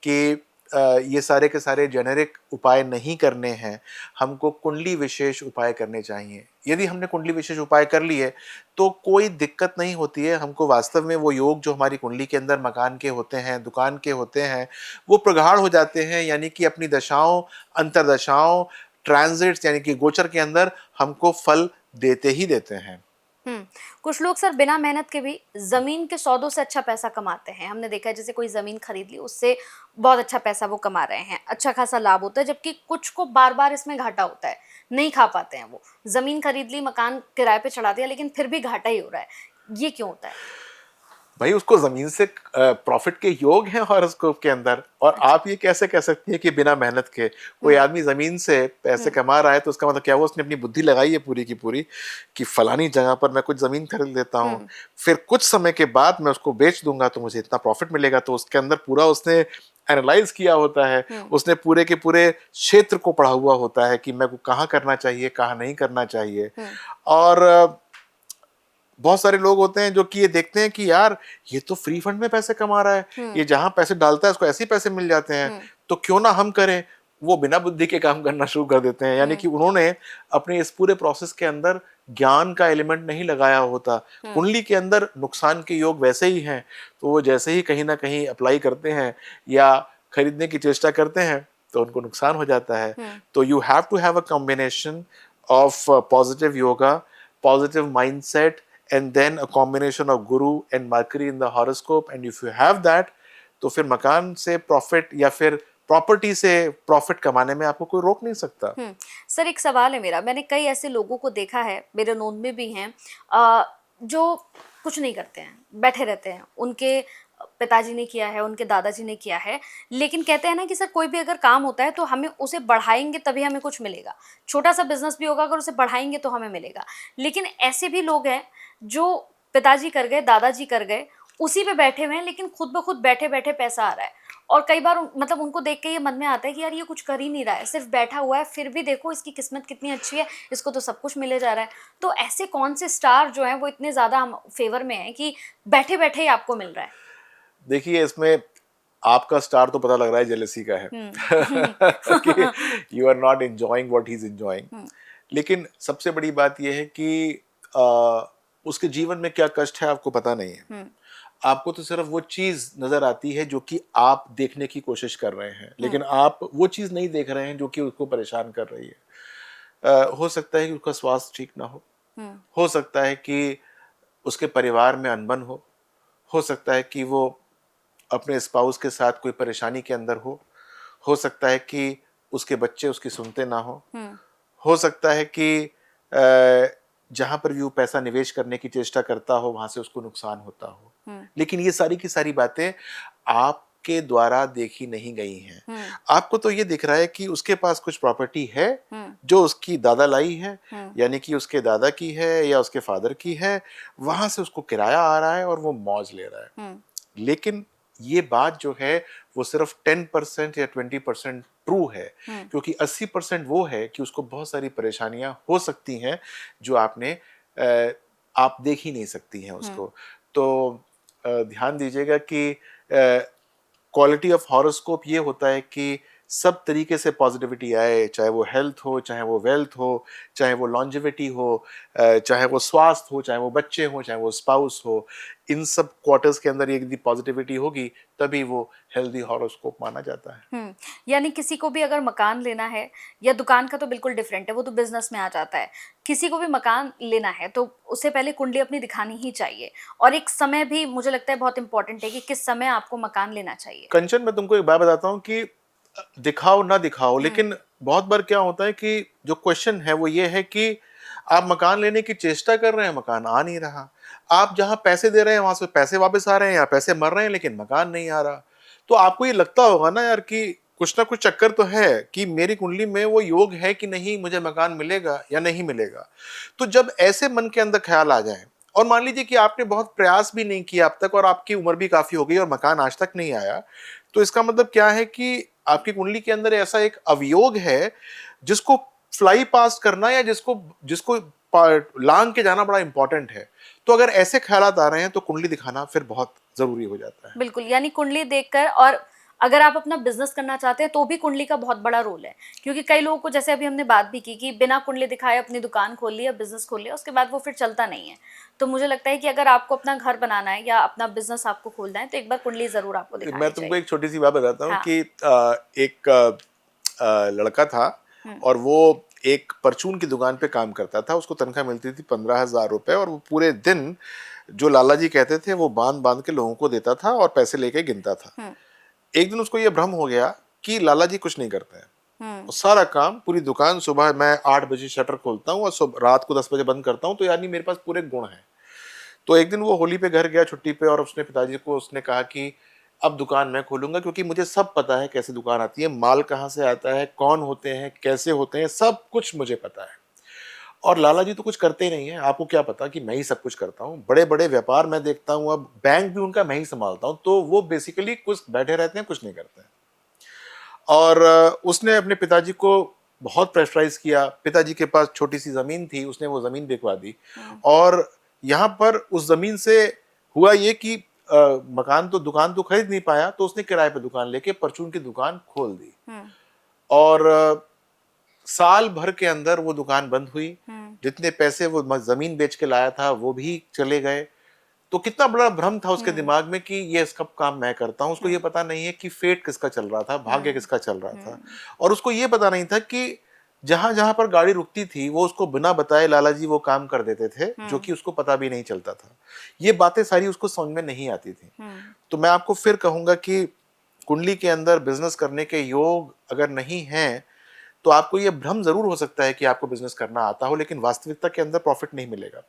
कि ये सारे के सारे जेनेरिक उपाय नहीं करने हैं, हमको कुंडली विशेष उपाय करने चाहिए। यदि हमने कुंडली विशेष उपाय कर लिए तो कोई दिक्कत नहीं होती है। हमको वास्तव में वो योग जो हमारी कुंडली के अंदर मकान के होते हैं, दुकान के होते हैं, वो प्रगाढ़ हो जाते हैं, यानी कि अपनी दशाओं, अंतरदशाओं, ट्रांजिट्स यानी कि गोचर के अंदर हमको फल देते ही देते हैं। कुछ लोग सर बिना मेहनत के भी जमीन के सौदों से अच्छा पैसा कमाते हैं। हमने देखा है, जैसे कोई जमीन खरीद ली, उससे बहुत अच्छा पैसा वो कमा रहे हैं, अच्छा खासा लाभ होता है, जबकि कुछ को बार बार इसमें घाटा होता है, नहीं खा पाते हैं। वो जमीन खरीद ली, मकान किराए पे चढ़ा दिया, लेकिन फिर भी घाटा ही हो रहा है। ये क्यों होता है? भाई उसको जमीन से प्रॉफिट के योग हैं हॉरोस्कोप के अंदर, और अच्छा। आप ये कैसे कह सकती हैं कि बिना मेहनत के कोई आदमी जमीन से पैसे कमा रहा है, तो उसका मतलब क्या, वो उसने अपनी बुद्धि लगाई है पूरी की पूरी कि फलानी जगह पर मैं कुछ जमीन खरीद लेता हूँ, फिर कुछ समय के बाद मैं उसको बेच दूंगा तो मुझे इतना प्रॉफिट मिलेगा। तो उसके अंदर पूरा उसने एनालाइज किया होता है, उसने पूरे के पूरे क्षेत्र को पढ़ा हुआ होता है कि मैं को कहाँ करना चाहिए, कहाँ नहीं करना चाहिए। और बहुत सारे लोग होते हैं जो कि ये देखते हैं कि यार ये तो फ्री फंड में पैसे कमा रहा है, ये जहां पैसे डालता है उसको ऐसे ही पैसे मिल जाते हैं, तो क्यों ना हम करें। वो बिना बुद्धि के काम करना शुरू कर देते हैं, यानी कि उन्होंने अपने इस पूरे प्रोसेस के अंदर ज्ञान का एलिमेंट नहीं लगाया होता। कुंडली के अंदर नुकसान के योग वैसे ही हैं, तो वो जैसे ही कहीं ना कहीं अप्लाई करते हैं या खरीदने की चेष्टा करते हैं तो उनको नुकसान हो जाता है। तो you have to have a combination of positive yoga, positive mindset, and then a combination of Guru and Mercury in the horoscope, and if you have that, तो फिर मकान से प्रॉफिट या फिर प्रॉपर्टी से प्रॉफिट कमाने में आपको कोई रोक नहीं सकता। सर एक सवाल है मेरा, मैंने कई ऐसे लोगों को देखा है, मेरे नोन में भी हैं, जो कुछ नहीं करते हैं, बैठे रहते हैं, उनके पिताजी ने किया है, उनके दादाजी ने किया है। लेकिन कहते हैं ना कि सर कोई भी अगर काम होता है तो हमें उसे बढ़ाएंगे तभी हमें कुछ मिलेगा। छोटा सा बिजनेस भी होगा, अगर उसे बढ़ाएंगे तो हमें मिलेगा। लेकिन ऐसे भी लोग हैं जो पिताजी कर गए, दादाजी कर गए, उसी पे बैठे हुए हैं, लेकिन खुद ब खुद बैठे बैठे पैसा आ रहा है। और कई बार मतलब उनको देख के ये मन में आता है कि यार ये कुछ कर ही नहीं रहा है, सिर्फ बैठा हुआ है, फिर भी देखो इसकी किस्मत कितनी अच्छी है, इसको तो सब कुछ मिले जा रहा है। तो ऐसे कौन से स्टार जो हैं वो इतने ज़्यादा हम फेवर में हैं कि बैठे बैठे ही आपको मिल रहा है? देखिए, इसमें आपका स्टार तो पता लग रहा है जेलसी का है कि you are not enjoying what he is enjoying. लेकिन सबसे बड़ी बात यह है कि उसके जीवन में क्या कष्ट है आपको पता नहीं है। आपको तो सिर्फ वो चीज नजर आती है जो कि आप देखने की कोशिश कर रहे हैं, लेकिन आप वो चीज नहीं देख रहे हैं जो कि उसको परेशान कर रही है। हो सकता है कि उसका स्वास्थ्य ठीक ना हो सकता है कि उसके परिवार में अनबन हो सकता है कि वो अपने स्पाउस के साथ कोई परेशानी के अंदर हो सकता है कि उसके बच्चे उसकी सुनते ना हो सकता है कि जहां पर भी वो पैसा निवेश करने की चेष्टा करता हो वहां से उसको नुकसान होता हो। लेकिन ये सारी की सारी बातें आपके द्वारा देखी नहीं गई हैं। आपको तो ये दिख रहा है कि उसके पास कुछ प्रॉपर्टी है जो उसकी दादा लाई है, यानी कि उसके दादा की है या उसके फादर की है, वहां से उसको किराया आ रहा है और वो मौज ले रहा है। लेकिन ये बात जो है वो सिर्फ 10% या 20% ट्रू है, क्योंकि 80% वो है कि उसको बहुत सारी परेशानियां हो सकती हैं जो आप देख ही नहीं सकती हैं उसको। तो ध्यान दीजिएगा कि क्वालिटी ऑफ हॉरोस्कोप ये होता है कि सब तरीके से पॉजिटिविटी आए, चाहे वो हेल्थ हो, चाहे वो वेल्थ हो, चाहे वो लॉन्जेविटी हो, चाहे वो स्वास्थ्य हो, चाहे वो बच्चे हो, चाहे वो स्पाउस हो। इन सब क्वार्टर्स के अंदर यदि पॉजिटिविटी होगी तभी वो हेल्दी हॉरोस्कोप माना जाता है। यानी किसी को भी अगर मकान लेना है, या दुकान का तो बिल्कुल डिफरेंट है, वो तो बिजनेस में आ जाता है। किसी को भी मकान लेना है तो उससे पहले कुंडली अपनी दिखानी ही चाहिए। और एक समय भी मुझे लगता है बहुत इंपॉर्टेंट है कि किस समय आपको मकान लेना चाहिए। कंचन, मैं तुमको एक बात बताता हूँ कि दिखाओ ना दिखाओ, लेकिन बहुत बार क्या होता है कि जो क्वेश्चन है वो ये है कि आप मकान लेने की चेष्टा कर रहे हैं, मकान आ नहीं रहा। आप जहां पैसे दे रहे हैं वहां से पैसे वापस आ रहे हैं या पैसे मर रहे हैं, लेकिन मकान नहीं आ रहा। तो आपको ये लगता होगा ना यार कि कुछ ना कुछ चक्कर तो है कि मेरी कुंडली में वो योग है कि नहीं, मुझे मकान मिलेगा या नहीं मिलेगा। तो जब ऐसे मन के अंदर ख्याल आ जाए, और मान लीजिए कि आपने बहुत प्रयास भी नहीं किया अब तक और आपकी उम्र भी काफी हो गई और मकान आज तक नहीं आया, तो इसका मतलब क्या है कि आपकी कुंडली के अंदर ऐसा एक अवयोग है जिसको फ्लाई पास्ट करना या जिसको जिसको लांग के जाना बड़ा इंपॉर्टेंट है। तो अगर ऐसे ख्यालात आ रहे हैं तो कुंडली दिखाना फिर बहुत जरूरी हो जाता है। बिल्कुल, यानी कुंडली देखकर। और अगर आप अपना बिजनेस करना चाहते हैं तो भी कुंडली का बहुत बड़ा रोल है, क्योंकि कई लोगों को, जैसे अभी हमने बात भी की, कि बिना कुंडली दिखाए अपनी दुकान खोल ली या बिजनेस खोल लिया, उसके बाद वो फिर चलता नहीं है। तो मुझे लगता है कि अगर आपको अपना घर बनाना है या अपना बिजनेस आपको खोलना है तो एक बार कुंडली जरूर आपको मैं दिखानी तुमको चाहिए। एक छोटी सी बात बताता हूँ हाँ। कि एक लड़का था और वो एक परचून की दुकान पे काम करता था। उसको तनख्वाह मिलती थी 15,000 रुपए, और वो पूरे दिन जो लाला जी कहते थे वो बांध बांध के लोगों को देता था और पैसे लेके गिनता था। एक दिन उसको ये भ्रम हो गया कि लाला जी कुछ नहीं करते हैं, और सारा काम, पूरी दुकान, सुबह मैं 8 बजे शटर खोलता हूँ और रात को 10 बजे बंद करता हूँ, तो यानी मेरे पास पूरे गुण हैं। तो एक दिन वो होली पे घर गया छुट्टी पे, और उसने पिताजी को उसने कहा कि अब दुकान मैं खोलूंगा, क्योंकि मुझे सब पता है कैसे दुकान आती है, माल कहाँ से आता है, कौन होते हैं, कैसे होते हैं, सब कुछ मुझे पता है। और लाला जी तो कुछ करते ही नहीं है, आपको क्या पता कि मैं ही सब कुछ करता हूँ। बड़े बड़े व्यापार मैं देखता हूँ, अब बैंक भी उनका मैं ही संभालता हूँ। तो वो बेसिकली कुछ बैठे रहते हैं, कुछ नहीं करते हैं। और उसने अपने पिताजी को बहुत प्रेशराइज किया। पिताजी के पास छोटी सी जमीन थी, उसने वो जमीन बिकवा दी। और यहाँ पर उस जमीन से हुआ ये कि मकान तो, दुकान तो खरीद नहीं पाया, तो उसने किराए पे दुकान लेके परचून की दुकान खोल दी। और साल भर के अंदर वो दुकान बंद हुई। जितने पैसे वो जमीन बेच के लाया था वो भी चले गए। तो कितना बड़ा भ्रम था उसके दिमाग में कि ये इसका काम मैं करता हूँ। उसको ये पता नहीं है कि फेट किसका चल रहा था, भाग्य किसका चल रहा था। और उसको ये पता नहीं था कि जहां जहां पर गाड़ी रुकती थी वो उसको बिना बताए लाला जी वो काम कर देते थे, जो कि उसको पता भी नहीं चलता था। ये बातें सारी उसको समझ में नहीं आती थी। तो मैं आपको फिर कहूंगा कि कुंडली के अंदर बिजनेस करने के योग अगर नहीं है तो आपको ये भ्रम जरूर हो सकता है कि आपको बिजनेस करना आता हो, लेकिन वास्तविकता के अंदर प्रॉफिट नहीं मिलेगा।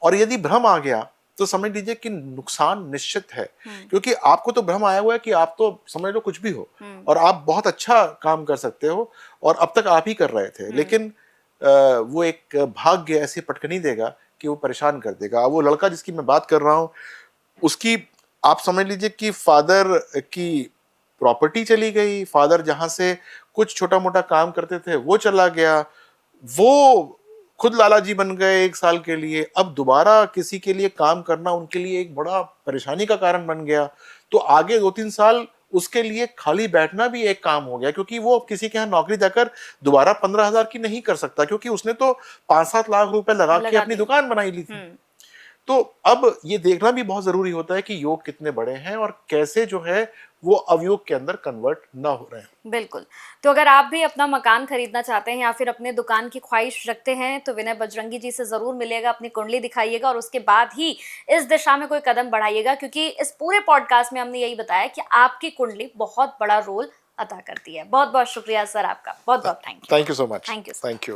और यदि भ्रम आ गया तो समझ लीजिए कि नुकसान निश्चित है, क्योंकि आपको तो भ्रम आया हुआ है कि आप तो समझ लो कुछ भी हो और आप बहुत अच्छा काम कर सकते हो और अब तक आप ही कर रहे थे, लेकिन वो एक भाग्य ऐसी पटकनी देगा कि वो परेशान कर देगा। वो लड़का जिसकी मैं बात कर रहा हूँ, उसकी आप समझ लीजिए कि फादर की प्रॉपर्टी चली गई, फादर जहां से कुछ छोटा मोटा काम करते थे वो चला गया, वो खुद लाला जी बन गए 1 साल के लिए, अब दोबारा किसी के लिए काम करना उनके लिए एक बड़ा परेशानी का कारण बन गया। तो आगे 2-3 साल उसके लिए खाली बैठना भी एक काम हो गया, क्योंकि वो किसी के यहाँ नौकरी जाकर दोबारा 15,000 की नहीं कर सकता, क्योंकि उसने तो 5-7 लाख रुपए लगा के अपनी दुकान बनाई ली थी। तो अब ये देखना भी बहुत जरूरी होता है कि योग कितने बड़े हैं और कैसे जो है वो अवयोग के अंदर कन्वर्ट ना हो रहे हैं। बिल्कुल। तो अगर आप भी अपना मकान खरीदना चाहते हैं या फिर अपने दुकान की ख्वाहिश रखते हैं तो विनय बजरंगी जी से ज़रूर मिलिएगा, अपनी कुंडली दिखाइएगा और उसके बाद ही इस दिशा में कोई कदम बढ़ाइएगा, क्योंकि इस पूरे पॉडकास्ट में हमने यही बताया कि आपकी कुंडली बहुत बड़ा रोल अदा करती है। बहुत-बहुत शुक्रिया सर आपका। बहुत-बहुत thank you. Thank you so much. Thank you. Thank you.